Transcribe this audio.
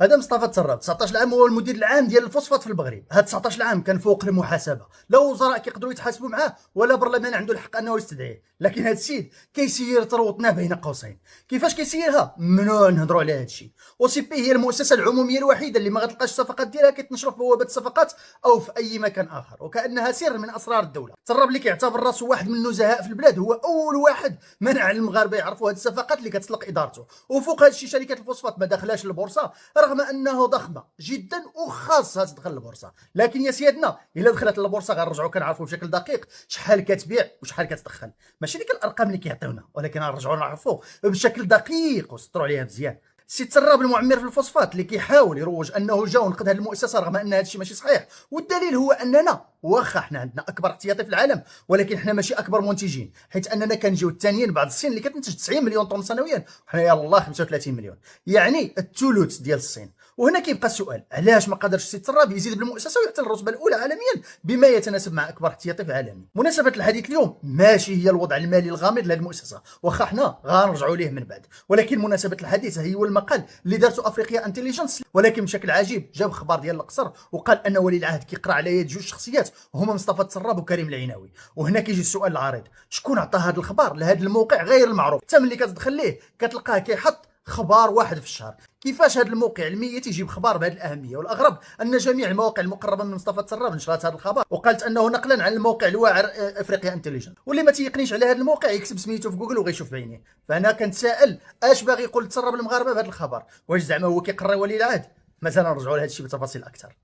هذا مصطفى تسراب 19 عام هو المدير العام ديال الفوسفات في المغرب. هاد 19 عام كان فوق المحاسبه، لا وزراء كيقدروا يتحاسبوا معاه ولا برلمان عنده الحق انه يستدعيه، لكن هاد السيد كيسير ثروتنا بين قوسين. كيفاش كيسيرها؟ ممنوع نهضروا على هاد الشيء. او سي بي هي المؤسسه العموميه الوحيده اللي ما غتلقاش الصفقات ديالها كتنشر في بوابه الصفقات او في اي مكان اخر، وكانها سر من اسرار الدوله. تسرب اللي كيعتبر راسو واحد من النزهاء في البلاد هو اول واحد منع المغاربه يعرفوا هاد الصفقات اللي كتسلق ادارته. وفوق هاد الشيء شركه الفوسفات ما دخلاش البورصه رغم انه ضخمه جدا وخاصها تدخل البورصه، لكن يا سيادنا الا دخلت البورصه غنرجعوا كنعرفوا بشكل دقيق شحال كتبيع وشحال كتدخل. ماشي ديك الارقام اللي كيعطيونا، ولكن غنرجعوا نعرفوا بشكل دقيق وسطروا عليها مزيان. السي تسراب المعمر في الفوسفات اللي كيحاول يروج انه جا ونقد هذه المؤسسه رغم ان هذا الشيء ماشي صحيح، والدليل هو اننا واخا حنا عندنا اكبر احتياطي في العالم ولكن حنا ماشي اكبر منتجين، حيت اننا كنجيو الثانيين بعد الصين اللي كتنتج 90 مليون طن سنويا وحنا يلاه 35 مليون، يعني الثلث ديال الصين. وهنا كيبقى السؤال، علاش ما قدرش السي تسراب يزيد بالمؤسسه ويحتل الرتبه الاولى عالميا بما يتناسب مع اكبر احتياطي في العالم؟ مناسبه الحديث اليوم ماشي هي الوضع المالي الغامض لهذه المؤسسه، واخا حنا غنرجعوا ليه من بعد، ولكن مناسبه الحديث هي المقال اللي دارته افريقيا انتليجنس، ولكن بشكل عجيب جاب خبر ديال القصر وقال ان ولي العهد كيقرا على يد جوج شخصيات هما مصطفى تسراب وكريم العيناوي. وهنا كيجي السؤال العريض، شكون عطى هذا الخبر لهذا الموقع غير المعروف؟ حتى ملي كتدخل ليه كتلقاه كيحط خبر واحد في الشهر. كيفاش هذا الموقع الميت يجيب خبر بهذه الاهميه؟ والاغرب ان جميع المواقع المقربه من مصطفى تسراب نشرت هذا الخبر وقالت انه نقلا عن الموقع الواعر افريقيا انتليجنس، واللي ما تيقنيش على هذا الموقع يكتب سميتو في جوجل وغيشوف بعينيه. فانا كنتسائل اش باغي يقول تسرب المغاربه بهذا الخبر؟ واش زعما هو كيقري ولي العهد؟ مازال نرجعوا لهذا الشيء بتفاصيل اكثر.